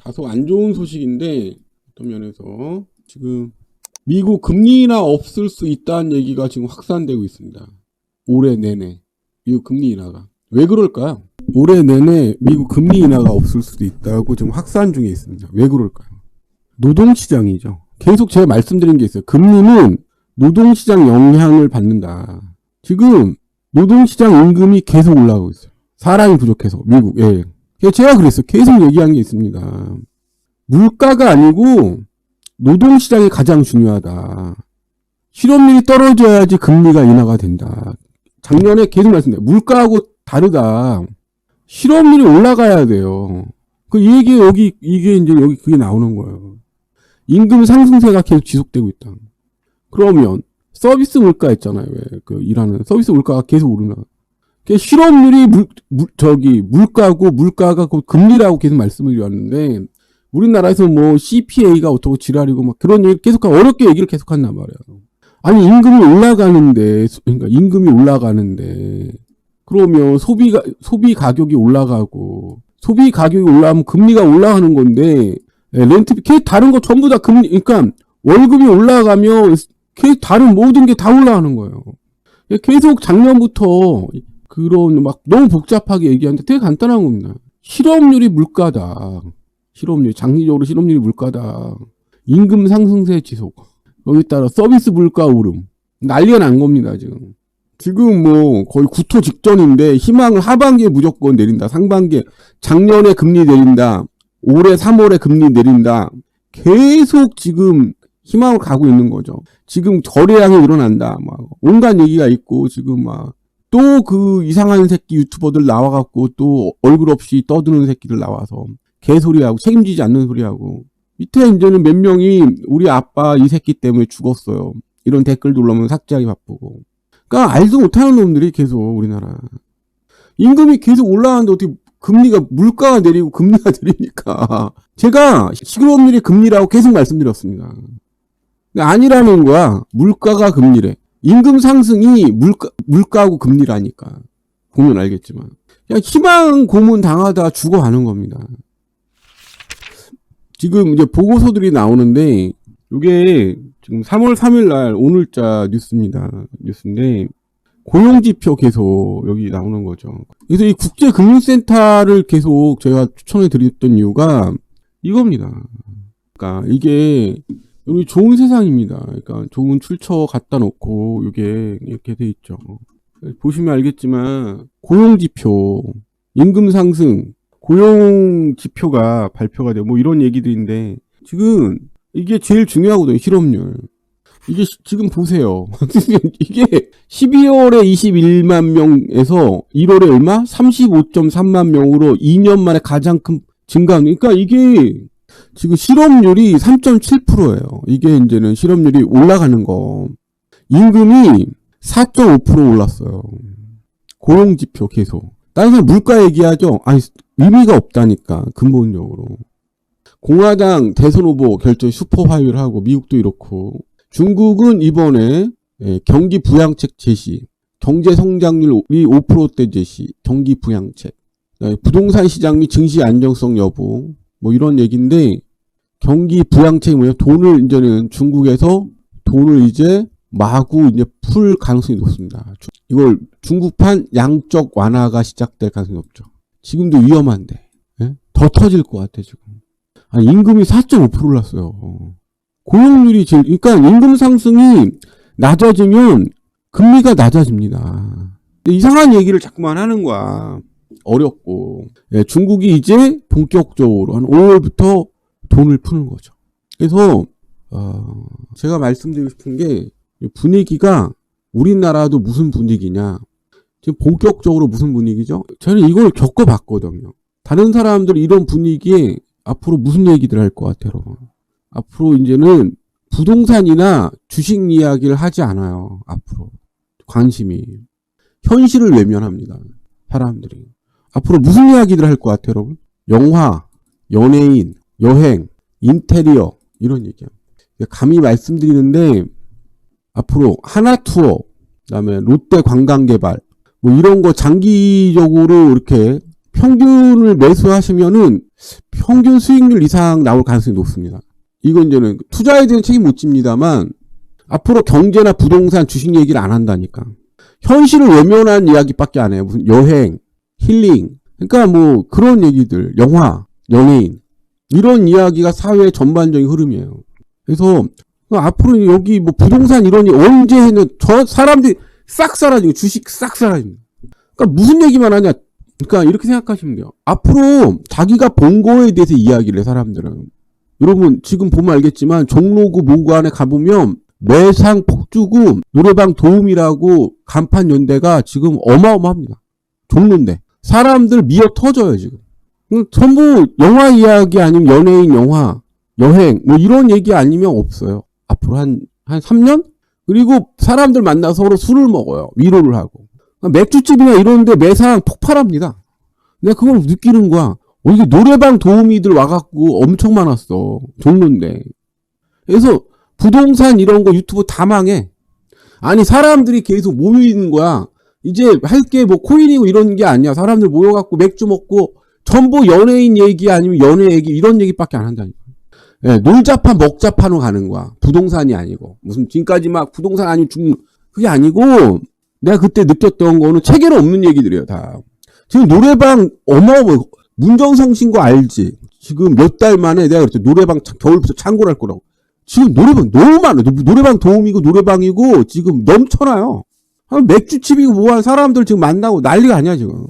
다소 안 좋은 소식인데 어떤 면에서 지금 미국 금리 인하 없을 수 있다는 얘기가 지금 확산되고 있습니다. 올해 내내 미국 금리 인하가 왜 그럴까요? 올해 내내 미국 금리 인하가 없을 수도 있다고 지금 확산 중에 있습니다. 왜 그럴까요? 노동시장이죠. 계속 제가 말씀드린 게 있어요. 금리는 노동시장 영향을 받는다. 지금 노동시장 임금이 계속 올라가고 있어요. 사람이 부족해서 미국. 예. 제가 그랬어요. 계속 얘기한 게 있습니다. 물가가 아니고 노동시장이 가장 중요하다. 실업률이 떨어져야지 금리가 인하가 된다. 작년에 계속 말씀드려요. 물가하고 다르다. 실업률이 올라가야 돼요. 그 얘기 이게 이제 여기 그게 나오는 거예요. 임금 상승세가 계속 지속되고 있다. 그러면 서비스 물가 있잖아요. 왜 그 일하는 서비스 물가가 계속 오르나. 실업률이 물가가 그 금리라고 계속 말씀을 드렸는데 우리나라에서 뭐 CPA가 어떻고 지랄이고 막 그런 얘기 계속 어렵게 얘기를 계속 한단 말이야. 아니 임금이 올라가는데 그러니까 임금이 올라가는데 그러면 소비 가격이 올라가고 소비 가격이 올라가면 금리가 올라가는 건데 렌트 다른 거 전부 다 금리 그러니까 월급이 올라가면 다른 모든 게 다 올라가는 거예요. 계속 작년부터 그런 막 너무 복잡하게 얘기하는데 되게 간단한 겁니다. 실업률이 물가다. 장기적으로 실업률이 물가다. 임금 상승세 지속. 여기 따라 서비스 물가 오름. 난리가 난 겁니다, 지금. 지금 뭐 거의 구토 직전인데 희망을 하반기에 무조건 내린다. 상반기에 작년에 금리 내린다. 올해 3월에 금리 내린다. 계속 지금 희망을 가고 있는 거죠. 지금 거래량이 일어난다. 막 온갖 얘기가 있고 지금 막 또 그 이상한 새끼 유튜버들 나와갖고 또 얼굴 없이 떠드는 새끼들 나와서 개소리하고 책임지지 않는 소리하고 밑에 이제는 몇 명이 우리 아빠 이 새끼 때문에 죽었어요. 이런 댓글 눌러면 삭제하기 바쁘고. 그러니까 알도 못하는 놈들이 계속 우리나라. 임금이 계속 올라가는데 어떻게 금리가 물가가 내리고 금리가 내리니까 제가 실업률이 금리라고 계속 말씀드렸습니다. 아니라는 거야. 물가가 금리래. 임금 상승이 물가하고 금리라니까. 보면 알겠지만. 그냥 희망 고문 당하다 죽어가는 겁니다. 지금 이제 보고서들이 나오는데, 이게 지금 3월 3일 날 오늘자 뉴스인데, 고용지표 계속 여기 나오는 거죠. 그래서 이 국제금융센터를 계속 제가 추천해 드렸던 이유가 이겁니다. 그러니까 이게 여기 좋은 세상입니다. 그러니까 좋은 출처 갖다 놓고 이게 이렇게 돼 있죠. 보시면 알겠지만 고용지표, 임금 상승, 고용지표가 발표가 돼요. 뭐 이런 얘기들인데 지금 이게 제일 중요하거든요. 실업률. 이게 지금 보세요. 이게 12월에 21만 명에서 1월에 얼마? 35.3만 명으로 2년 만에 가장 큰 증가. 그러니까 이게 지금 실업률이 3.7%예요. 이게 이제는 실업률이 올라가는 거. 임금이 4.5% 올랐어요. 고용지표 계속. 다른 사람 물가 얘기하죠. 아니 의미가 없다니까 근본적으로. 공화당 대선 후보 결정 슈퍼 화요일 하고 미국도 이렇고 중국은 이번에 경기 부양책 제시, 경제 성장률이 5%대 제시, 경기 부양책, 부동산 시장 및 증시 안정성 여부, 뭐 이런 얘기인데 경기 부양책이 뭐냐? 돈을 이제는 중국에서 돈을 이제 마구 이제 풀 가능성이 높습니다. 이걸 중국판 양적 완화가 시작될 가능성이 높죠. 지금도 위험한데 더 터질 것 같아 지금. 아니, 임금이 4.5% 올랐어요. 고용률이 그러니까 임금 상승이 낮아지면 금리가 낮아집니다. 이상한 얘기를 자꾸만 하는 거야. 어렵고. 중국이 이제 본격적으로 한 5월부터 돈을 푸는 거죠. 그래서 제가 말씀드리고 싶은 게 분위기가 우리나라도 무슨 분위기냐. 지금 본격적으로 무슨 분위기죠? 저는 이걸 겪어봤거든요. 다른 사람들 이런 분위기에 앞으로 무슨 얘기들 할 것 같아요, 여러분. 앞으로 이제는 부동산이나 주식 이야기를 하지 않아요. 앞으로 관심이 현실을 외면합니다. 사람들이 앞으로 무슨 이야기들 할 것 같아요, 여러분? 영화, 연예인, 여행, 인테리어 이런 얘기야. 감히 말씀드리는데 앞으로 하나투어, 그다음에 롯데 관광개발 뭐 이런 거 장기적으로 이렇게 평균을 매수하시면은 평균 수익률 이상 나올 가능성이 높습니다. 이건 이제는 투자에 대한 책임 못 집니다만 앞으로 경제나 부동산 주식 얘기를 안 한다니까. 현실을 외면한 이야기밖에 안 해요. 무슨 여행, 힐링, 그러니까 뭐 그런 얘기들, 영화, 연예인 이런 이야기가 사회의 전반적인 흐름이에요. 그래서 앞으로 여기 뭐 부동산 이런 언제 해는 저 사람들이 싹 사라지고 주식 싹 사라집니다. 그러니까 무슨 얘기만 하냐. 그러니까 이렇게 생각하시면 돼요. 앞으로 자기가 본 거에 대해서 이야기를 해 사람들은. 여러분 지금 보면 알겠지만 종로구 모구안에 가보면 매상 폭주구 노래방 도움이라고 간판 연대가 지금 어마어마합니다. 종로인데 사람들 미어 터져요 지금. 전부 영화 이야기 아니면 연예인 영화, 여행 뭐 이런 얘기 아니면 없어요. 앞으로 한 3년? 그리고 사람들 만나서 서로 술을 먹어요. 위로를 하고. 맥주집이나 이런 데 매상 폭발합니다. 내가 그걸 느끼는 거야. 이게 노래방 도우미들 와갖고 엄청 많았어. 종로인데. 그래서 부동산 이런 거 유튜브 다 망해. 아니 사람들이 계속 모여있는 거야. 이제 할 게 뭐 코인이고 이런 게 아니야. 사람들 모여갖고 맥주 먹고 전부 연예인 얘기 아니면 연애 얘기 이런 얘기밖에 안 한다니까. 예, 놀자판 먹자판으로 가는 거야. 부동산이 아니고. 무슨 지금까지 막 부동산 아니면 그게 아니고 내가 그때 느꼈던 거는 체계로 없는 얘기들이에요. 다. 지금 노래방 문정성 신고 알지? 지금 몇 달 만에 내가 그랬죠. 노래방 겨울부터 창고를 할 거라고. 지금 노래방 너무 많아. 노래방 도움이고 노래방이고 지금 넘쳐나요. 맥주집이고 뭐한 사람들 지금 만나고 난리가 아니야 지금.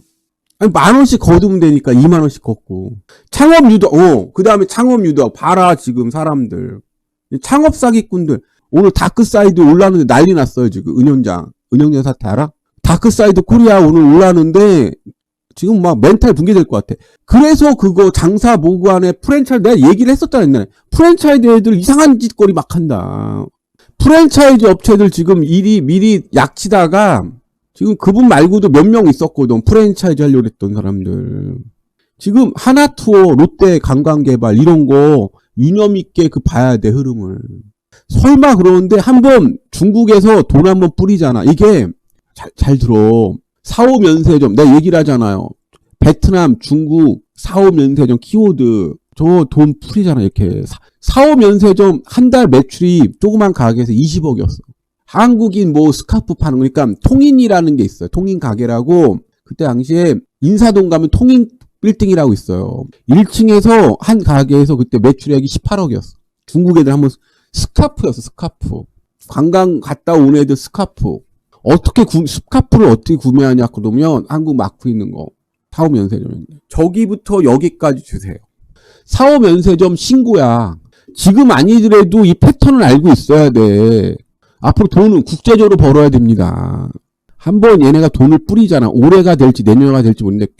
아니 10,000원씩 거두면 되니까 20,000원씩 걷고. 창업 유도, 그 다음에 창업 유도. 봐라 지금 사람들. 창업 사기꾼들. 오늘 다크사이드 올라오는데 난리 났어요 지금. 은현장 사태 알아? 다크사이드 코리아 오늘 올라오는데 지금 막 멘탈 붕괴될 것 같아. 그래서 그거 장사 모구안에 프랜차이즈 내가 얘기를 했었잖아 옛날에. 프랜차이즈 애들 이상한 짓거리 막 한다. 프랜차이즈 업체들 지금 미리 약치다가 지금 그분 말고도 몇 명 있었거든. 프랜차이즈 하려고 했던 사람들. 지금 하나투어, 롯데 관광개발 이런 거 유념 있게 봐야 돼 흐름을. 설마 그러는데 한번 중국에서 돈 한번 뿌리잖아. 이게 잘 들어. 4.5 면세점 내가 얘기를 하잖아요. 베트남, 중국 4.5 면세점 키워드 저 돈 뿌리잖아 이렇게. 4.5 면세점 한 달 매출이 조그만 가게에서 20억이었어. 한국인 뭐 스카프 파는 거니까 통인이라는 게 있어요. 통인 가게라고. 그때 당시에 인사동 가면 통인 빌딩이라고 있어요. 1층에서 한 가게에서 그때 매출액이 18억이었어. 중국 애들 한번 스카프였어. 스카프. 관광 갔다 온 애들 스카프. 스카프를 어떻게 구매하냐 그러면 한국 마크 있는 거 4.5 면세점인데 저기부터 여기까지 주세요. 4.5 면세점 신고야. 지금 아니더라도 이 패턴을 알고 있어야 돼. 앞으로 돈은 국제적으로 벌어야 됩니다. 한번 얘네가 돈을 뿌리잖아. 올해가 될지 내년가 될지 모르는데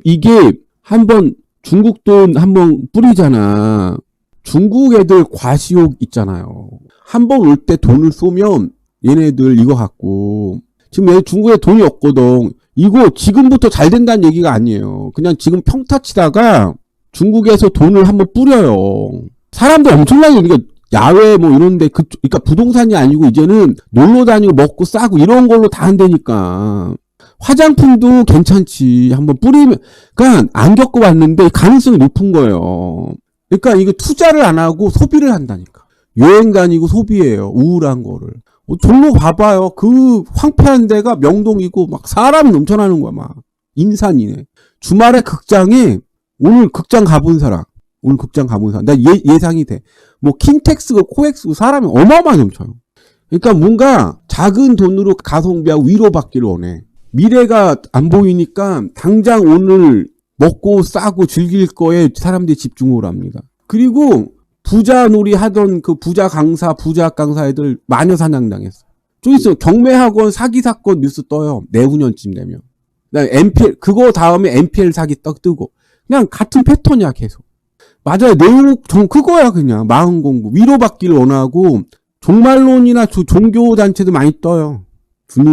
이게 한번 중국 돈 한번 뿌리잖아. 중국 애들 과시욕 있잖아요. 한번 올 때 돈을 쏘면 얘네들 이거 갖고 지금 중국에 돈이 없거든. 이거 지금부터 잘 된다는 얘기가 아니에요. 그냥 지금 평타 치다가 중국에서 돈을 한번 뿌려요. 사람들 엄청나게 그러니까 야외 뭐 이런데 그러니까 부동산이 아니고 이제는 놀러 다니고 먹고 싸고 이런 걸로 다 한다니까. 화장품도 괜찮지. 한번 뿌리면 그러니까 안 겪어봤는데 가능성이 높은 거예요. 그러니까 이거 투자를 안 하고 소비를 한다니까. 여행 다니고 소비해요. 우울한 거를. 종로 봐봐요. 그 황폐한 데가 명동이고 막 사람이 넘쳐나는 거야 막. 인산이네. 주말에 극장에 오늘 극장 가본 사람. 나 예상이 돼. 뭐 킨텍스고 코엑스고 사람이 어마어마하게 넘쳐요. 그러니까 뭔가 작은 돈으로 가성비하고 위로받기를 원해. 미래가 안 보이니까 당장 오늘 먹고 싸고 즐길 거에 사람들이 집중을 합니다. 그리고 부자 놀이 하던 그 부자 강사 애들 마녀 사냥당했어. 좀 있어. 경매학원 사기 사건 뉴스 떠요. 내후년쯤 되면. MPL 그거 다음에 MPL 사기 뜨고. 그냥 같은 패턴이야 계속. 맞아요. 내용 그거야 그냥. 마음 공부 위로받기를 원하고 종말론이나 종교단체도 많이 떠요.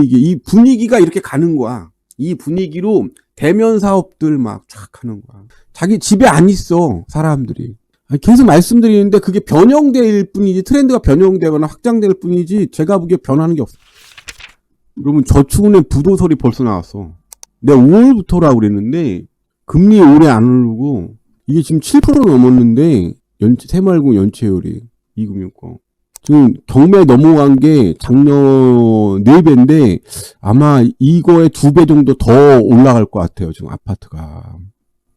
이 분위기가 이렇게 가는 거야. 이 분위기로 대면 사업들 막 쫙 하는 거야. 자기 집에 안 있어 사람들이. 계속 말씀드리는데 그게 변형될 뿐이지 트렌드가 변형되거나 확장될 뿐이지 제가 보기에 변하는 게 없어. 여러분 저축은행 부도설이 벌써 나왔어. 내가 5월부터라고 그랬는데 금리 오래 안 오르고 이게 지금 7% 넘었는데 새마을금 연체율이 이금융권 지금 경매 넘어간 게 작년 4배인데 아마 이거의 2배 정도 더 올라갈 것 같아요. 지금 아파트가.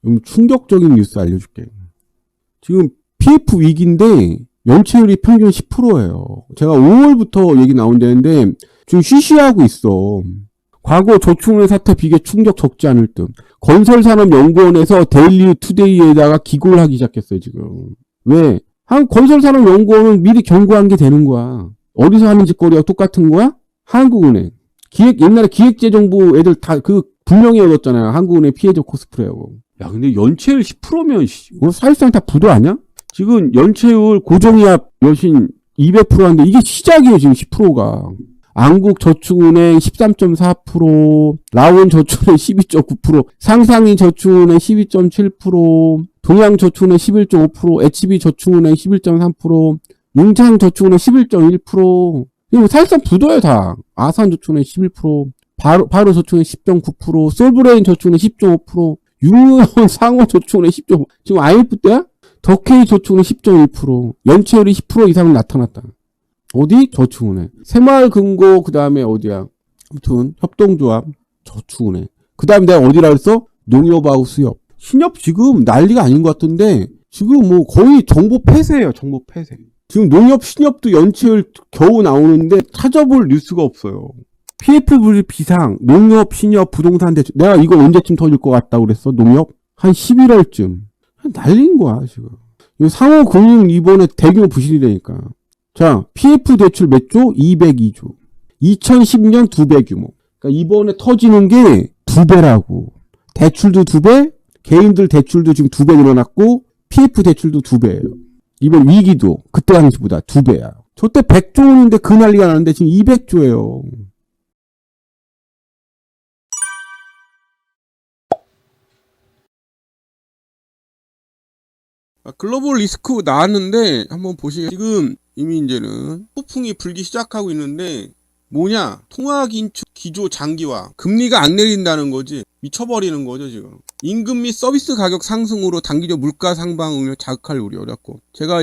좀 충격적인 뉴스 알려줄게. 지금 PF 위기인데 연체율이 평균 10%예요. 제가 5월부터 얘기 나온다는데 지금 쉬쉬하고 있어. 과거 저축은행 사태 비교 충격 적지 않을 듯. 건설산업연구원에서 데일리 투데이에다가 기고를 하기 시작했어요, 지금. 왜? 건설산업연구원은 미리 경고한 게 되는 거야. 어디서 하는 짓거리와 똑같은 거야? 한국은행. 옛날에 기획재정부 애들 다 분명히 얻었잖아요. 한국은행 피해자 코스프레하고. 야, 근데 연체율 10%면, 사실상 다 부도 아니야? 지금 연체율 고정이합 여신 200%인데 이게 시작이에요, 지금 10%가. 안국저축은행 13.4%, 라온저축은행 12.9%, 상상인저축은행 12.7%, 동양저축은행 11.5%, HB저축은행 11.3%, 용창저축은행 11.1%. 이거 사실상 부도예요, 다. 아산저축은행 11%, 바로저축은행 10.9%, 솔브레인저축은행 10.5%, 유니온 상호저축은행 10.5%. 지금 IMF 때야? 덕케이저축은행 10.1%, 연체율이 10% 이상 나타났다. 어디? 저축은행. 새마을금고, 그 다음에 어디야? 아무튼, 협동조합, 저축은행. 그 다음에 내가 어디라 그랬어? 농협하고 수협. 신협 지금 난리가 아닌 것 같은데, 지금 뭐 거의 정보 폐쇄예요, 정보 폐쇄. 지금 농협, 신협도 연체율 겨우 나오는데 찾아볼 뉴스가 없어요. PF 비상, 농협, 신협, 부동산 대출. 내가 이거 언제쯤 터질 것 같다고 그랬어, 농협? 한 11월쯤. 난리인 거야, 지금. 상호금융 이번에 대규모 부실이라니까. 자, PF 대출 몇 조? 202조. 2010년 2배 규모. 그러니까 이번에 터지는 게 2배라고. 대출도 2배, 개인들 대출도 지금 2배 늘어났고, PF 대출도 2배예요. 이번 위기도 그때 당시보다 2배야. 저때 100조 원인데 그 난리가 나는데 지금 200조예요. 글로벌 리스크 나왔는데 한번 보시겠어요. 지금 이미 이제는 폭풍이 불기 시작하고 있는데 뭐냐? 통화긴축 기조 장기화. 금리가 안 내린다는 거지. 미쳐버리는 거죠, 지금. 임금 및 서비스 가격 상승으로 단기적 물가 상방을 자극할 우려였고. 제가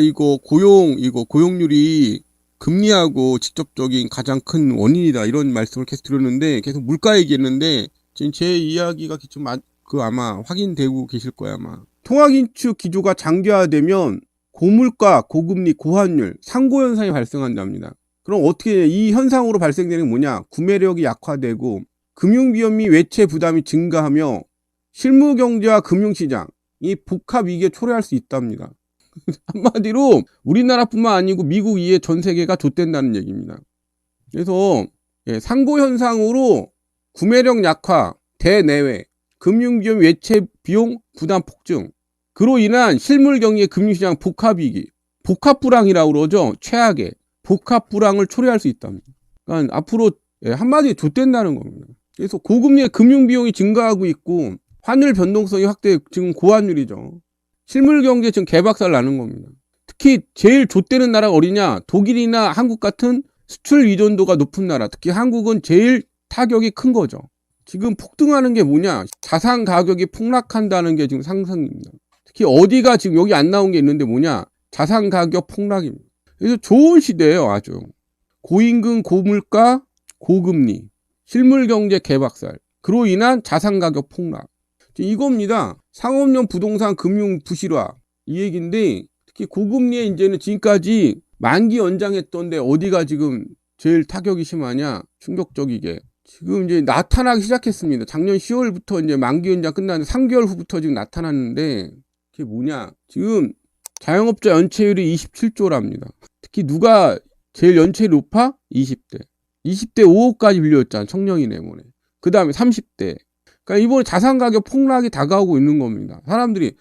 고용률이 금리하고 직접적인 가장 큰 원인이다. 이런 말씀을 계속 드렸는데, 계속 물가 얘기했는데, 지금 제 이야기가 좀 아마 확인되고 계실 거야, 아마. 통화긴축 기조가 장기화되면 고물가, 고금리, 고환율, 상고현상이 발생한답니다. 그럼 어떻게 이 현상으로 발생되는 게 뭐냐? 구매력이 약화되고 금융비용 및 외채 부담이 증가하며 실무경제와 금융시장이 복합위기에 초래할 수 있답니다. 한마디로 우리나라뿐만 아니고 미국 이외 전 세계가 좆된다는 얘기입니다. 그래서 상고현상으로 구매력 약화, 대내외, 금융비용 외채 비용 부담 폭증, 그로 인한 실물경제 금융시장 복합위기, 복합불황이라고 그러죠. 최악의 복합불황을 초래할 수 있답니다. 그러니까 앞으로 한마디에 좆된다는 겁니다. 그래서 고금리의 금융비용이 증가하고 있고 환율 변동성이 확대, 지금 고환율이죠. 실물경제 지금 개박살 나는 겁니다. 특히 제일 좆되는 나라가 어디냐? 독일이나 한국 같은 수출 의존도가 높은 나라, 특히 한국은 제일 타격이 큰 거죠. 지금 폭등하는 게 뭐냐? 자산 가격이 폭락한다는 게 지금 상승입니다. 특히 어디가 지금 여기 안 나온 게 있는데 뭐냐? 자산 가격 폭락입니다. 그래서 좋은 시대예요, 아주. 고임금, 고물가, 고금리, 실물경제 개박살, 그로 인한 자산 가격 폭락. 이겁니다. 상업용 부동산 금융 부실화, 이 얘기인데, 특히 고금리에 이제는 지금까지 만기 연장했던데 어디가 지금 제일 타격이 심하냐? 충격적이게. 지금 이제 나타나기 시작했습니다. 작년 10월부터 이제 만기 연장 끝나는데 3개월 후부터 지금 나타났는데, 그게 뭐냐? 지금 자영업자 연체율이 27조랍니다. 특히 누가 제일 연체율이 높아? 20대. 20대 5억까지 빌려줬잖아, 청년이 내모네. 그 다음에 30대. 그러니까 이번에 자산 가격 폭락이 다가오고 있는 겁니다. 사람들이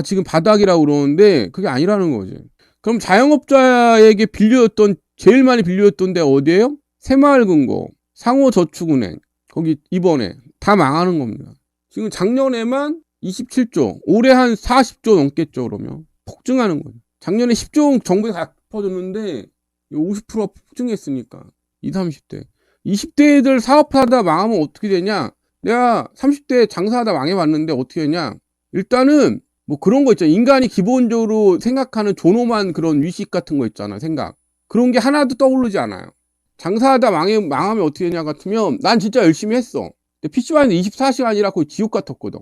지금 바닥이라고 그러는데 그게 아니라는 거지. 그럼 자영업자에게 빌려줬던, 제일 많이 빌려줬던 데 어디예요? 새마을금고, 상호저축은행, 거기 이번에 다 망하는 겁니다. 지금 작년에만 27조, 올해 한 40조 넘겠죠, 그러면. 폭증하는 거예요. 작년에 10조 정부에 갚아줬는데 50%가 폭증했으니까. 20, 30대. 20대 애들 사업하다 망하면 어떻게 되냐? 내가 30대 장사하다 망해봤는데 어떻게 되냐? 일단은 뭐 그런 거 있잖아. 인간이 기본적으로 생각하는 존엄한 그런 위식 같은 거 있잖아. 생각. 그런 게 하나도 떠오르지 않아요. 장사하다 망하면 어떻게 되냐 같으면 난 진짜 열심히 했어. 근데 PC방에서 24시간이라 거의 지옥 같았거든.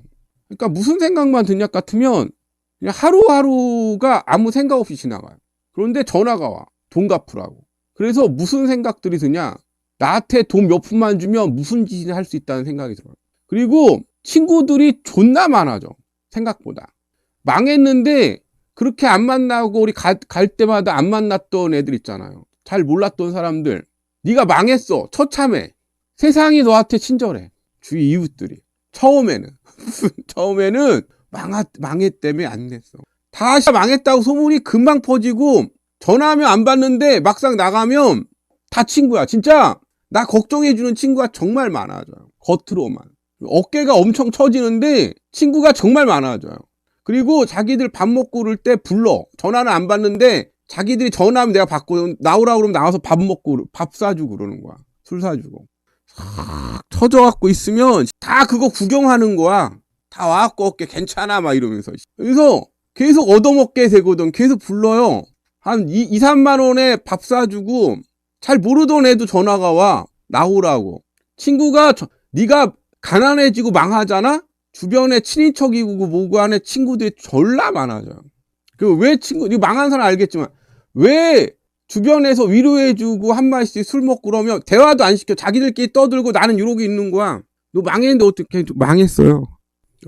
그러니까 무슨 생각만 드냐 같으면 그냥 하루하루가 아무 생각 없이 지나가요. 그런데 전화가 와. 돈 갚으라고. 그래서 무슨 생각들이 드냐? 나한테 돈 몇 푼만 주면 무슨 짓을 할 수 있다는 생각이 들어요. 그리고 친구들이 존나 많아져. 생각보다. 망했는데 그렇게 안 만나고 우리 갈 때마다 안 만났던 애들 있잖아요. 잘 몰랐던 사람들. 네가 망했어. 처참해. 세상이 너한테 친절해. 주위 이웃들이. 처음에는 망했다며 안 됐어. 다시 망했다고 소문이 금방 퍼지고 전화하면 안 받는데 막상 나가면 다 친구야. 진짜 나 걱정해주는 친구가 정말 많아져요. 겉으로만. 어깨가 엄청 처지는데 친구가 정말 많아져요. 그리고 자기들 밥 먹고 그럴 때 불러. 전화는 안 받는데 자기들이 전화하면 내가 받고 나오라고 그러면 나와서 밥 먹고 밥 사주고 그러는 거야. 술 사주고. 처져갖고 있으면 다 그거 구경하는 거야. 다 와갖고 어깨 괜찮아 막 이러면서. 그래서 계속 얻어먹게 되거든. 계속 불러요. 한 2, 3만 원에 밥 사주고 잘 모르던 애도 전화가 와. 나오라고. 친구가 네가 가난해지고 망하잖아? 주변에 친인척이고 뭐고 하는 친구들이 졸라 많아져요. 그 왜 이거 망한 사람 알겠지만 왜 주변에서 위로해주고 한마디씩 술 먹고 그러면 대화도 안 시켜. 자기들끼리 떠들고 나는 이러고 있는 거야. 너 망했는데 어떻게 망했어요.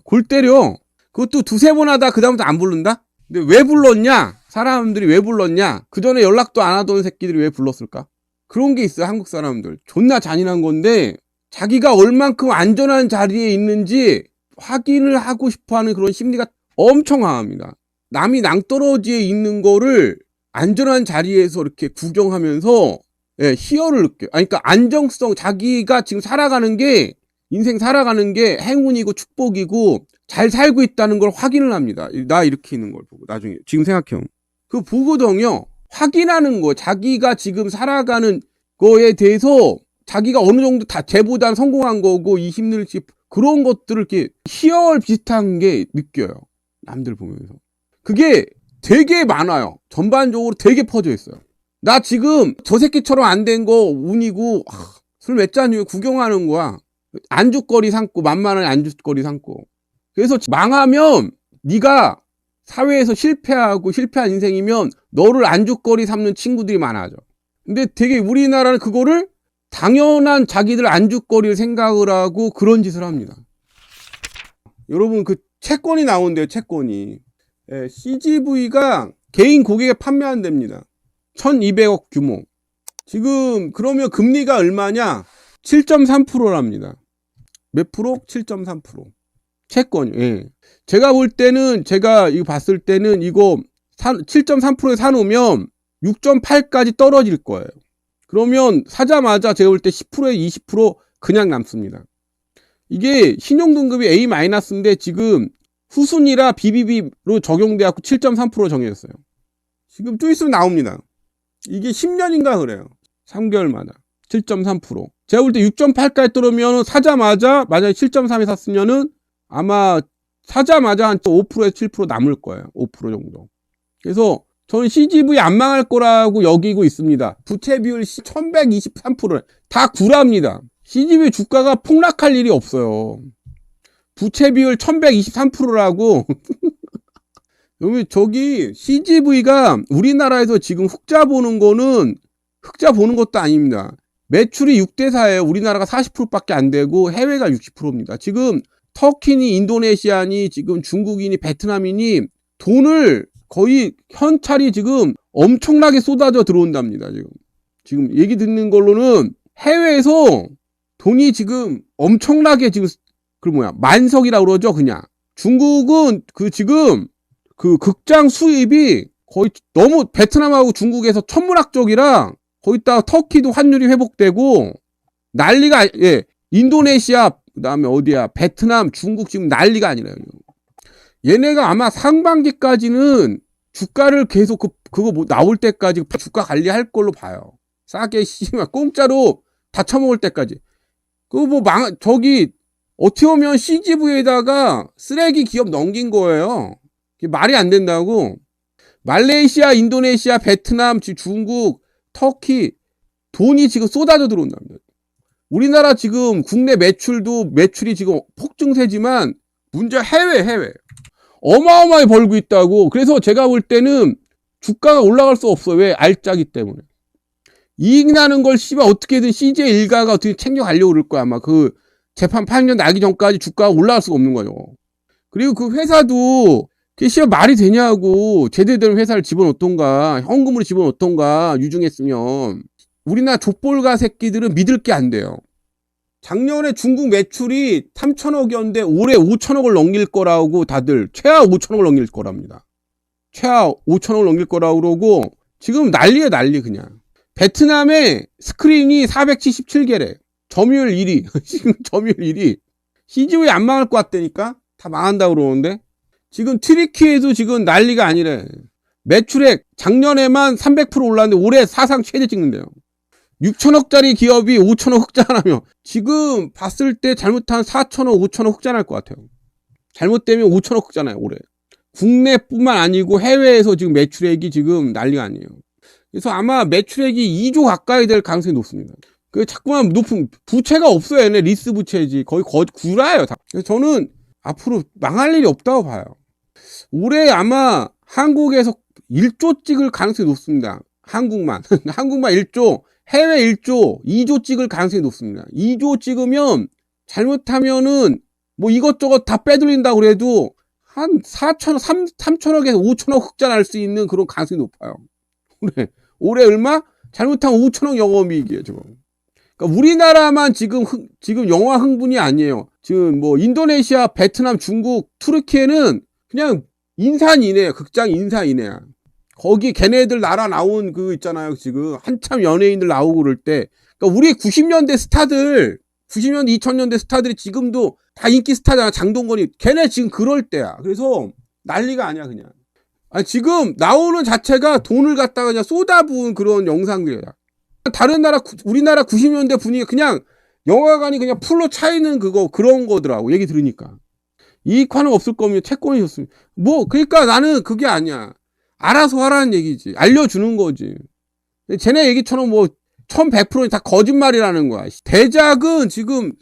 골 때려. 그것도 두세 번 하다 그다음부터 안 부른다? 근데 왜 불렀냐? 사람들이 왜 불렀냐? 그 전에 연락도 안 하던 새끼들이 왜 불렀을까? 그런 게 있어요. 한국 사람들. 존나 잔인한 건데 자기가 얼만큼 안전한 자리에 있는지 확인을 하고 싶어하는 그런 심리가 엄청 강합니다. 남이 낭떠러지에 있는 거를 안전한 자리에서 이렇게 구경하면서 희열을 느껴요. 그러니까 안정성, 자기가 지금 살아가는 게 인생 살아가는 게 행운이고 축복이고 잘 살고 있다는 걸 확인을 합니다. 나 이렇게 있는 걸 보고 나중에 지금 생각해요. 그 보거든요. 확인하는 거. 자기가 지금 살아가는 거에 대해서 자기가 어느 정도 다 쟤보다 성공한 거고 이 힘들지 그런 것들을 이렇게 희열 비슷한 게 느껴요. 남들 보면서. 그게 되게 많아요. 전반적으로 되게 퍼져 있어요. 나 지금 저 새끼처럼 안 된 거 운이고 술 몇 잔 후에 구경하는 거야. 안주거리 삼고 만만한 안주거리 삼고. 그래서 망하면 네가 사회에서 실패한 인생이면 너를 안주거리 삼는 친구들이 많아져. 근데 되게 우리나라는 그거를 당연한 자기들 안주거리를 생각을 하고 그런 짓을 합니다. 여러분 그 채권이 나온대요. 채권이. CGV가 개인 고객에 판매 안 됩니다. 1200억 규모. 지금 그러면 금리가 얼마냐? 7.3%랍니다. 몇 프로? 7.3%. 채권이. 예. 제가 볼 때는 제가 이거 봤을 때는 이거 7.3%에 사놓으면 6.8까지 떨어질 거예요. 그러면 사자마자 제가 볼 때 10%에 20% 그냥 남습니다. 이게 신용등급이 A-인데 지금 후순위라 BBB로 적용돼갖고 7.3% 정해졌어요. 지금 좀 있으면 나옵니다. 이게 10년인가 그래요. 3개월마다 7.3%. 제가 볼 때 6.8까지 떨어지면 사자마자 만약에 7.3에 샀으면은 아마 사자마자 한 5%에서 7% 남을 거예요. 5% 정도. 그래서 저는 CGV 안 망할 거라고 여기고 있습니다. 부채 비율 1123%. 다 구랍니다. CGV 주가가 폭락할 일이 없어요. 부채 비율 1123%라고. 저기 CGV가 우리나라에서 지금 흑자 보는 것도 아닙니다. 매출이 6대4예요. 우리나라가 40%밖에 안 되고 해외가 60%입니다. 지금 터키니 인도네시아니 지금 중국이니 베트남이니 돈을 거의 현찰이 지금 엄청나게 쏟아져 들어온답니다. 지금 얘기 듣는 걸로는 해외에서 돈이 지금 엄청나게 지금 만석이라고 그러죠. 그냥 중국은 지금 극장 수입이 거의 너무 베트남하고 중국에서 천문학적이라 거기다가 터키도 환율이 회복되고 난리가. 인도네시아 그다음에 어디야 베트남 중국 지금 난리가 아니라요. 얘네가 아마 상반기까지는 주가를 계속 그거 나올 때까지 주가 관리할 걸로 봐요. 싸게 공짜로 다 처먹을 때까지. 저기 어떻게 보면 CGV에다가 쓰레기 기업 넘긴 거예요. 말이 안 된다고. 말레이시아, 인도네시아, 베트남, 중국, 터키 돈이 지금 쏟아져 들어온답니다. 우리나라 지금 국내 매출이 지금 폭증세지만 문제 해외. 어마어마하게 벌고 있다고. 그래서 제가 볼 때는 주가가 올라갈 수 없어. 왜? 알짜기 때문에. 이익 나는 걸 어떻게든 CJ 일가가 어떻게 챙겨가려고 그럴 거야. 아마 그 재판 판결 나기 전까지 주가가 올라갈 수가 없는 거죠. 그리고 그 회사도 그게 말이 되냐고. 제대로 된 회사를 집어넣던가 현금으로 집어넣던가 유증했으면. 우리나라 족볼가 새끼들은 믿을 게 안 돼요. 작년에 중국 매출이 3천억이었는데 올해 5천억을 넘길 거라고 다들 최하 5천억을 넘길 거랍니다. 최하 5천억을 넘길 거라고 그러고 지금 난리야 난리 그냥. 베트남에 스크린이 477개래. 점유율 1위. 지금 점유율 1위. CGV 안 망할 것 같다니까? 다 망한다고 그러는데 지금 튀르키예도 지금 난리가 아니래. 매출액 작년에만 300% 올랐는데 올해 사상 최대 찍는데요. 6천억짜리 기업이 5천억 흑자나며 지금 봤을 때 잘못한 4천억, 5천억 흑자날 것 같아요. 잘못되면 5천억 흑자나요 올해. 국내뿐만 아니고 해외에서 지금 매출액이 지금 난리가 아니에요. 그래서 아마 매출액이 2조 가까이 될 가능성이 높습니다. 그 자꾸만 높은 부채가 없어요. 얘네 리스 부채지. 거의 구라예요. 다. 그래서 저는 앞으로 망할 일이 없다고 봐요. 올해 아마 한국에서 1조 찍을 가능성이 높습니다. 한국만 1조, 해외 1조, 2조 찍을 가능성이 높습니다. 2조 찍으면 잘못하면은 뭐 이것저것 다 빼돌린다고 그래도 한 3천억에서 5천억 흑자 날 수 있는 그런 가능성이 높아요. 올해 얼마? 잘못하면 5천억 영업이익이에요, 지금. 그러니까 우리나라만 지금 영화 흥분이 아니에요. 지금 뭐 인도네시아, 베트남, 중국, 투르키에는 그냥 인산이네요. 극장 인산이네요. 거기 걔네들 나라 나온 그 있잖아요. 지금 한참 연예인들 나오고 그럴 때. 그러니까 우리 90년대 스타들, 90년대, 2000년대 스타들이 지금도 다 인기 스타잖아. 장동건이. 걔네 지금 그럴 때야. 그래서 난리가 아니야, 그냥. 아니, 지금 나오는 자체가 돈을 갖다가 그냥 쏟아부은 그런 영상들이야. 다른 나라, 우리나라 90년대 분위기 그냥 영화관이 그냥 풀로 차이는 그런 거더라고. 얘기 들으니까. 이익화는 없을 거면 채권이 좋습니다. 뭐, 그러니까 나는 그게 아니야. 알아서 하라는 얘기지. 알려주는 거지. 쟤네 얘기처럼 뭐, 1100% 다 거짓말이라는 거야. 대작은 지금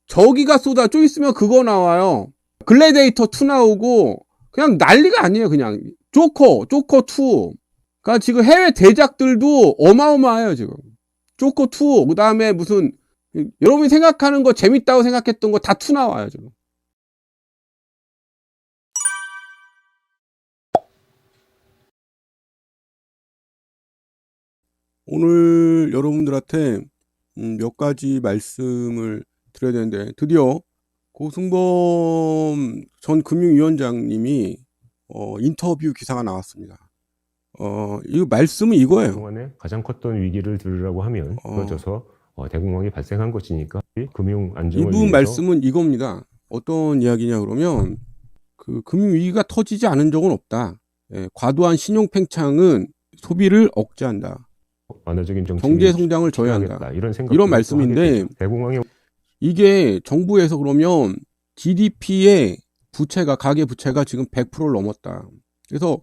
저기가 좀 있으면 그거 나와요. 글래디에이터 2 나오고, 그냥 난리가 아니에요, 그냥. 조커 2. 그러니까 지금 해외 대작들도 어마어마해요, 지금. 조커 2, 그 다음에 무슨, 여러분이 생각하는 거 재밌다고 생각했던 거 다 2 나와요, 지금. 오늘 여러분들한테 몇 가지 말씀을 드려야 되는데, 드디어 고승범 전 금융위원장님이 인터뷰 기사가 나왔습니다. 이 말씀은 이거예요. 그동안에 가장 컸던 위기를 들으라고 하면 그어져서 대공황이 발생한 것이니까 금융 안정을 이분 위해서 말씀은 이겁니다. 어떤 이야기냐 그러면 그 금융 위기가 터지지 않은 적은 없다. 예, 과도한 신용 팽창은 소비를 억제한다. 완화적인 경제 성장을 저해한다. 이런 말씀인데 대공황의 이게 정부에서 그러면 GDP의 부채가 가계 부채가 지금 100%를 넘었다. 그래서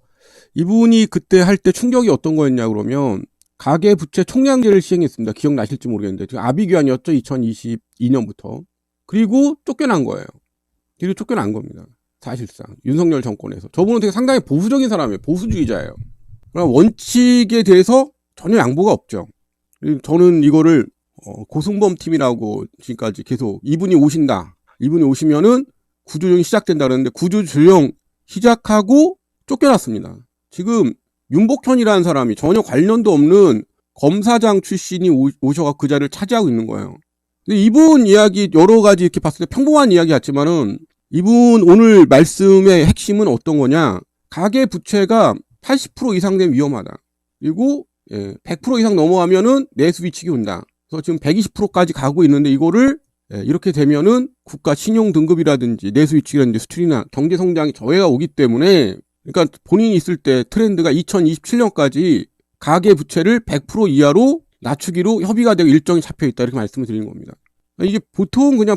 이분이 그때 할 때 충격이 어떤 거였냐 그러면 가계 부채 총량제를 시행했습니다. 기억나실지 모르겠는데 지금 아비규환이었죠. 2022년부터. 그리고 쫓겨난 거예요. 그리고 쫓겨난 겁니다. 사실상 윤석열 정권에서. 저분은 되게 상당히 보수적인 사람이에요. 보수주의자예요. 그러나 원칙에 대해서 전혀 양보가 없죠. 저는 이거를 고승범 팀이라고 지금까지 계속 이분이 오신다. 이분이 오시면은 구조조정이 시작된다 그러는데 구조조정 시작하고 쫓겨났습니다. 지금 윤복현이라는 사람이 전혀 관련도 없는 검사장 출신이 오셔서 그 자리를 차지하고 있는 거예요. 근데 이분 이야기 여러 가지 이렇게 봤을 때 평범한 이야기 같지만은 이분 오늘 말씀의 핵심은 어떤 거냐? 가계 부채가 80% 이상 되면 위험하다. 그리고 100% 이상 넘어가면은 내수 위축이 온다. 그래서 지금 120%까지 가고 있는데 이거를 이렇게 되면은 국가 신용 등급이라든지 내수 위축이라든지 수출이나 경제 성장이 저해가 오기 때문에 그러니까 본인이 있을 때 트렌드가 2027년까지 가계 부채를 100% 이하로 낮추기로 협의가 되고 일정이 잡혀 있다 이렇게 말씀을 드리는 겁니다. 이게 보통 그냥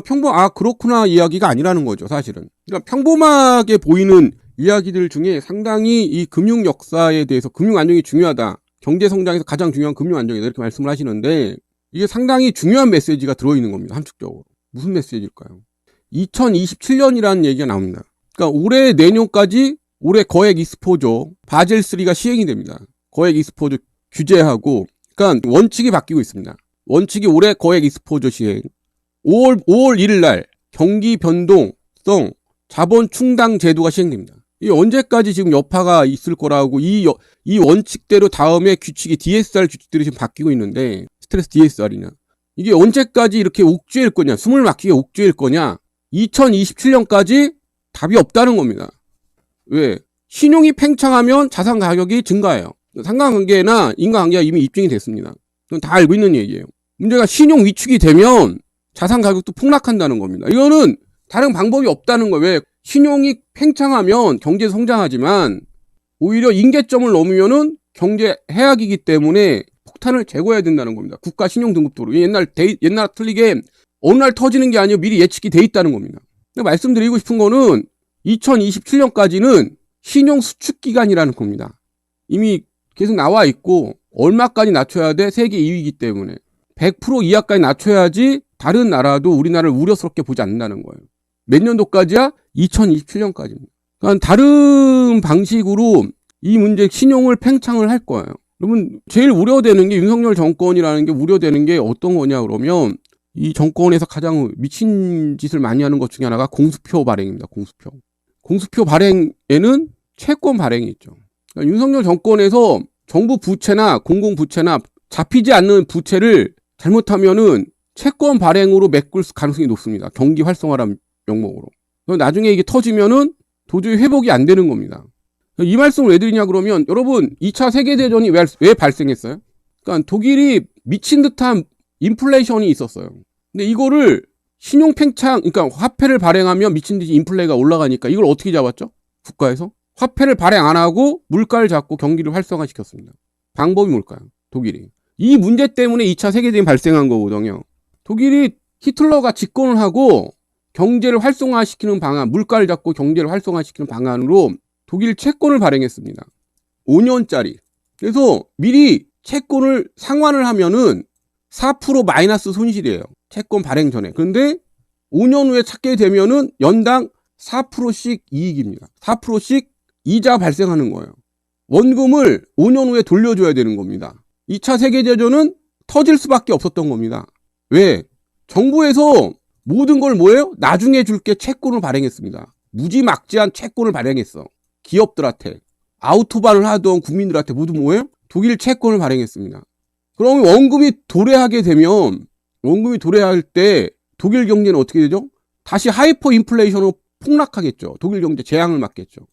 그렇구나 이야기가 아니라는 거죠, 사실은. 그러니까 평범하게 보이는 이야기들 중에 상당히 이 금융 역사에 대해서 금융 안정이 중요하다. 경제 성장에서 가장 중요한 금융 안정이다. 이렇게 말씀을 하시는데 이게 상당히 중요한 메시지가 들어있는 겁니다. 함축적으로. 무슨 메시지일까요? 2027년이라는 얘기가 나옵니다. 그러니까 올해 내년까지 올해 거액 익스포저 바젤 3가 시행이 됩니다. 거액 익스포저 규제하고 그러니까 원칙이 바뀌고 있습니다. 원칙이 올해 거액 익스포저 시행. 5월 1일 날 경기 변동성 자본 충당 제도가 시행됩니다. 이 언제까지 지금 여파가 있을 거라고 이 원칙대로 다음에 규칙이 DSR 규칙들이 지금 바뀌고 있는데 스트레스 DSR이냐 이게 언제까지 이렇게 옥죄일 거냐 숨을 막히게 옥죄일 거냐 2027년까지 답이 없다는 겁니다. 왜? 신용이 팽창하면 자산 가격이 증가해요. 상관관계나 인과관계가 이미 입증이 됐습니다. 그건 다 알고 있는 얘기예요. 문제가 신용 위축이 되면 자산 가격도 폭락한다는 겁니다. 이거는 다른 방법이 없다는 거예요. 왜? 신용이 팽창하면 경제 성장하지만 오히려 임계점을 넘으면은 경제 해악이기 때문에 폭탄을 제거해야 된다는 겁니다. 국가 신용 등급도로. 옛날 틀리게 어느 날 터지는 게 아니고 미리 예측이 돼 있다는 겁니다. 말씀드리고 싶은 거는 2027년까지는 신용 수축 기간이라는 겁니다. 이미 계속 나와 있고 얼마까지 낮춰야 돼? 세계 2위이기 때문에 100% 이하까지 낮춰야지 다른 나라도 우리나라를 우려스럽게 보지 않는다는 거예요. 몇 년도까지야? 2027년까지입니다. 그러니까 다른 방식으로 이 문제 신용을 팽창을 할 거예요. 여러분 제일 우려되는 게 윤석열 정권이라는 게 우려되는 게 어떤 거냐 그러면 이 정권에서 가장 미친 짓을 많이 하는 것 중에 하나가 공수표 발행입니다. 공수표 발행에는 채권 발행이 있죠. 그러니까 윤석열 정권에서 정부 부채나 공공부채나 잡히지 않는 부채를 잘못하면은 채권 발행으로 메꿀 가능성이 높습니다. 경기 활성화라는 명목으로. 나중에 이게 터지면은 도저히 회복이 안 되는 겁니다. 이 말씀을 왜 드리냐 그러면 여러분 2차 세계대전이 왜 발생했어요? 그러니까 독일이 미친 듯한 인플레이션이 있었어요. 근데 이거를 신용 팽창, 그러니까 화폐를 발행하면 미친 듯이 인플레가 올라가니까 이걸 어떻게 잡았죠? 국가에서? 화폐를 발행 안 하고 물가를 잡고 경기를 활성화시켰습니다. 방법이 뭘까요? 독일이. 이 문제 때문에 2차 세계대전이 발생한 거거든요. 독일이 히틀러가 집권을 하고 경제를 활성화시키는 방안, 물가를 잡고 경제를 활성화시키는 방안으로 독일 채권을 발행했습니다. 5년짜리. 그래서 미리 채권을 상환을 하면은 4% 마이너스 손실이에요. 채권 발행 전에. 그런데 5년 후에 찾게 되면은 연당 4%씩 이익입니다. 4%씩 이자 발생하는 거예요. 원금을 5년 후에 돌려줘야 되는 겁니다. 2차 세계대전은 터질 수밖에 없었던 겁니다. 왜? 정부에서 모든 걸 뭐예요? 나중에 줄게 채권을 발행했습니다. 무지막지한 채권을 발행했어. 기업들한테. 아우토반을 하던 국민들한테 모두 뭐예요? 독일 채권을 발행했습니다. 그럼 원금이 도래하게 되면 원금이 도래할 때 독일 경제는 어떻게 되죠? 다시 하이퍼 인플레이션으로 폭락하겠죠. 독일 경제 재앙을 맞겠죠.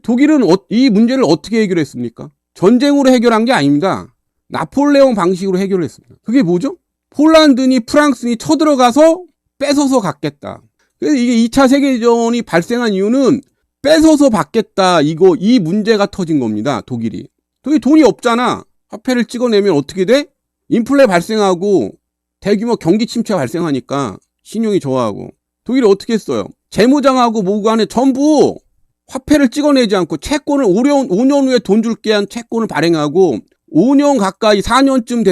독일은 이 문제를 어떻게 해결했습니까? 전쟁으로 해결한 게 아닙니다. 나폴레옹 방식으로 해결을 했습니다. 그게 뭐죠? 폴란드니 프랑스니 쳐들어가서 뺏어서 갖겠다. 그래서 이게 2차 세계대전이 발생한 이유는 뺏어서 받겠다. 이 문제가 터진 겁니다. 독일이. 독일이 돈이 없잖아. 화폐를 찍어내면 어떻게 돼? 인플레 발생하고 대규모 경기 침체가 발생하니까 신용이 저하하고 독일이 어떻게 했어요? 재무장하고 뭐고 간에 전부 화폐를 찍어내지 않고 채권을 5년 후에 돈 줄게 한 채권을 발행하고 5년 가까이 4년쯤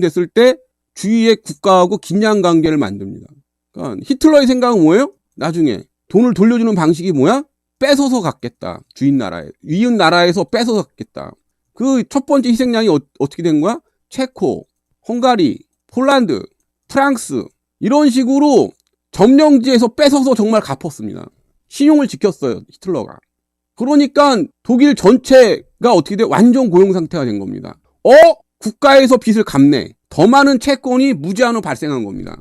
됐을 때 주위의 국가하고 긴장 관계를 만듭니다. 그러니까 히틀러의 생각은 뭐예요? 나중에 돈을 돌려주는 방식이 뭐야? 뺏어서 갖겠다. 이웃 나라에서 뺏어서 갖겠다. 그 첫 번째 희생양이 어떻게 된 거야? 체코, 헝가리, 폴란드, 프랑스 이런 식으로 점령지에서 뺏어서 정말 갚았습니다. 신용을 지켰어요. 히틀러가. 그러니까 독일 전체가 어떻게 돼? 완전 고용 상태가 된 겁니다. 국가에서 빚을 갚네. 더 많은 채권이 무제한으로 발생한 겁니다.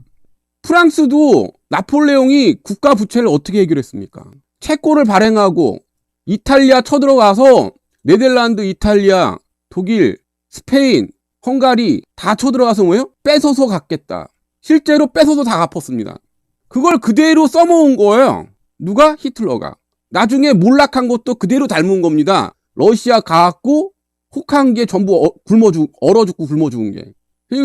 프랑스도 나폴레옹이 국가 부채를 어떻게 해결했습니까? 채권을 발행하고 이탈리아 쳐들어가서 네덜란드, 이탈리아, 독일, 스페인, 헝가리 다 쳐들어가서 뭐예요? 뺏어서 갚겠다. 실제로 뺏어서 다 갚았습니다. 그걸 그대로 써먹은 거예요. 누가? 히틀러가. 나중에 몰락한 것도 그대로 닮은 겁니다. 러시아 가갖고 혹한 게 전부 얼어 죽고 굶어 죽은 게.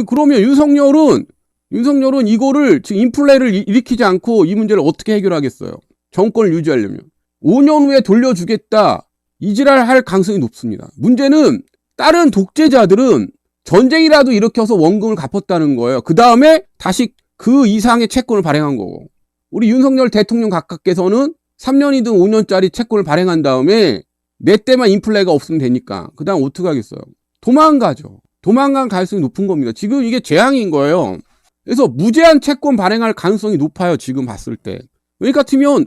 그러면 윤석열은 윤석열은 이거를 지금 인플레를 일으키지 않고 이 문제를 어떻게 해결하겠어요? 정권을 유지하려면. 5년 후에 돌려주겠다. 이지랄 할 가능성이 높습니다. 문제는 다른 독재자들은 전쟁이라도 일으켜서 원금을 갚았다는 거예요. 그 다음에 다시 그 이상의 채권을 발행한 거고. 우리 윤석열 대통령 각각께서는 3년이든 5년짜리 채권을 발행한 다음에 내 때만 인플레가 없으면 되니까 그 다음 어떻게 하겠어요? 도망가죠. 도망간 가능성이 높은 겁니다. 지금 이게 재앙인 거예요. 그래서 무제한 채권 발행할 가능성이 높아요. 지금 봤을 때. 왜 같으면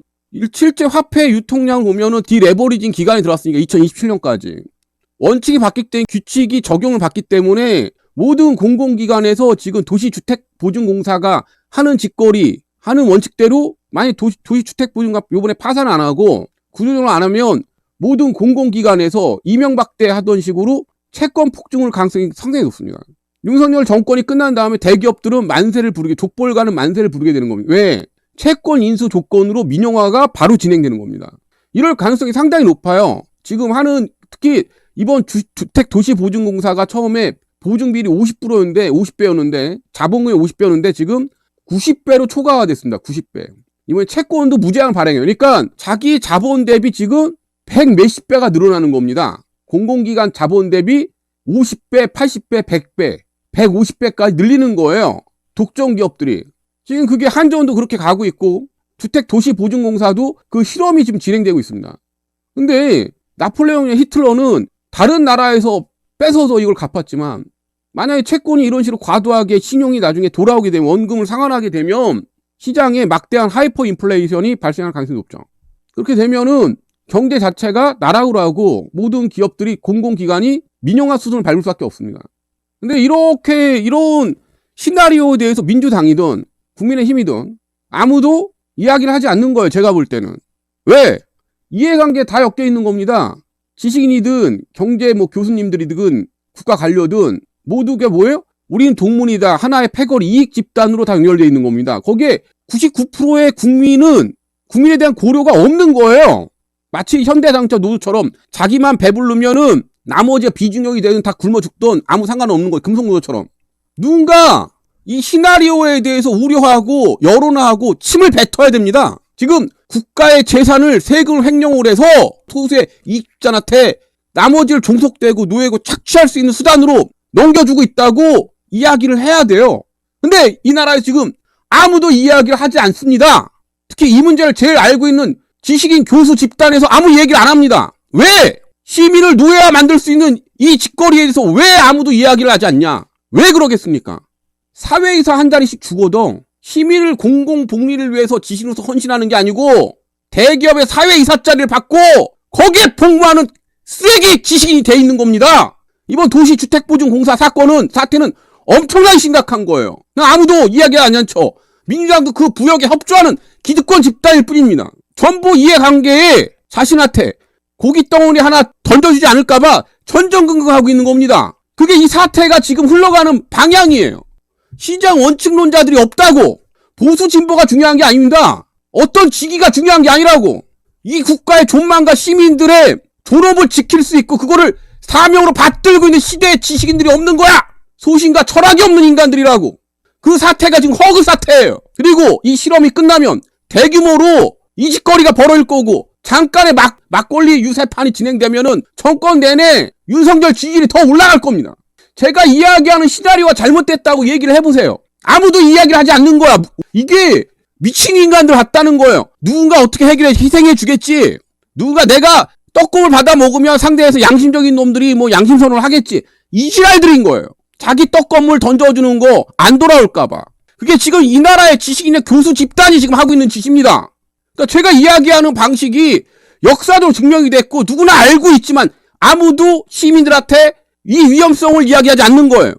실제 화폐 유통량을 보면은 디레버리징 기간이 들어왔으니까 2027년까지. 원칙이 바뀌기 때문에 규칙이 적용을 받기 때문에 모든 공공기관에서 지금 도시주택보증공사가 하는 짓거리, 하는 원칙대로 만약 도시주택보증공사 요번에 파산 안 하고 구조조정을 안 하면 모든 공공기관에서 이명박대 하던 식으로 채권 폭증을 가능성이 상당히 높습니다. 윤석열 정권이 끝난 다음에 대기업들은 만세를 부르게, 족벌가는 만세를 부르게 되는 겁니다. 왜? 채권 인수 조건으로 민영화가 바로 진행되는 겁니다. 이럴 가능성이 상당히 높아요. 지금 하는, 특히 이번 주택도시보증공사가 처음에 보증비율이 50%였는데, 50배였는데, 자본금이 50배였는데, 지금 90배로 초과가 됐습니다. 90배. 이번에 채권도 무제한 발행해요. 그러니까 자기 자본 대비 지금 100 몇십 배가 늘어나는 겁니다. 공공기관 자본 대비 50배, 80배, 100배, 150배까지 늘리는 거예요. 독점 기업들이. 지금 그게 한전도 그렇게 가고 있고 주택도시보증공사도 그 실험이 지금 진행되고 있습니다. 근데 나폴레옹이나 히틀러는 다른 나라에서 뺏어서 이걸 갚았지만 만약에 채권이 이런 식으로 과도하게 신용이 나중에 돌아오게 되면 원금을 상환하게 되면 시장에 막대한 하이퍼 인플레이션이 발생할 가능성이 높죠. 그렇게 되면은 경제 자체가 나락으로 하고 모든 기업들이 공공기관이 민영화 수준을 밟을 수밖에 없습니다. 근데 이런 시나리오에 대해서 민주당이든 국민의힘이든 아무도 이야기를 하지 않는 거예요. 제가 볼 때는. 왜? 이해관계 다 엮여 있는 겁니다. 지식인이든 경제 교수님들이든 국가 관료든 모두가 뭐예요? 우리는 동문이다. 하나의 패거리 이익 집단으로 다 연결되어 있는 겁니다. 거기에 99%의 국민은 국민에 대한 고려가 없는 거예요. 마치 현대자동차 노조처럼 자기만 배부르면은 나머지가 비중력이 되든 다 굶어 죽든 아무 상관없는 거예요. 금속노조처럼. 누군가 이 시나리오에 대해서 우려하고 여론화하고 침을 뱉어야 됩니다. 지금 국가의 재산을 세금을 횡령을 해서 소수의 이익자한테 나머지를 종속되고 노예고 착취할 수 있는 수단으로 넘겨주고 있다고 이야기를 해야 돼요. 근데 이 나라에 지금 아무도 이야기를 하지 않습니다. 특히 이 문제를 제일 알고 있는 지식인 교수 집단에서 아무 얘기를 안 합니다. 왜? 시민을 노예화 만들 수 있는 이 짓거리에 대해서 왜 아무도 이야기를 하지 않냐? 왜 그러겠습니까? 사회이사 한 자리씩 주거든 시민을 공공복리를 위해서 지식인으로서 헌신하는 게 아니고 대기업의 사회이사 자리를 받고 거기에 복무하는 쓰레기 지식인이 돼 있는 겁니다. 이번 도시주택보증공사 사태는 엄청나게 심각한 거예요. 아무도 이야기를 안 한쳐. 민주당도 그 부역에 협조하는 기득권 집단일 뿐입니다. 전부 이해관계에 자신한테 고깃덩어리 하나 던져주지 않을까봐 전전긍긍하고 있는 겁니다. 그게 이 사태가 지금 흘러가는 방향이에요. 시장 원칙론자들이 없다고. 보수 진보가 중요한 게 아닙니다. 어떤 직위가 중요한 게 아니라고. 이 국가의 존망과 시민들의 존엄을 지킬 수 있고 그거를 사명으로 받들고 있는 시대의 지식인들이 없는 거야. 소신과 철학이 없는 인간들이라고. 그 사태가 지금 허그 사태예요. 그리고 이 실험이 끝나면 대규모로 이 짓거리가 벌어질 거고 잠깐의 막걸리 유세판이 진행되면은 정권 내내 윤석열 지지율이 더 올라갈 겁니다. 제가 이야기하는 시나리오가 잘못됐다고 얘기를 해보세요. 아무도 이야기를 하지 않는 거야. 이게 미친 인간들 같다는 거예요. 누군가 어떻게 희생해 주겠지. 누군가 내가 떡국을 받아 먹으면 상대에서 양심적인 놈들이 양심선언을 하겠지. 이 지랄들인 거예요. 자기 떡건물 던져주는 거 안 돌아올까봐. 그게 지금 이 나라의 지식인의 교수 집단이 지금 하고 있는 짓입니다. 그러니까 제가 이야기하는 방식이 역사적으로 증명이 됐고 누구나 알고 있지만 아무도 시민들한테 이 위험성을 이야기하지 않는 거예요.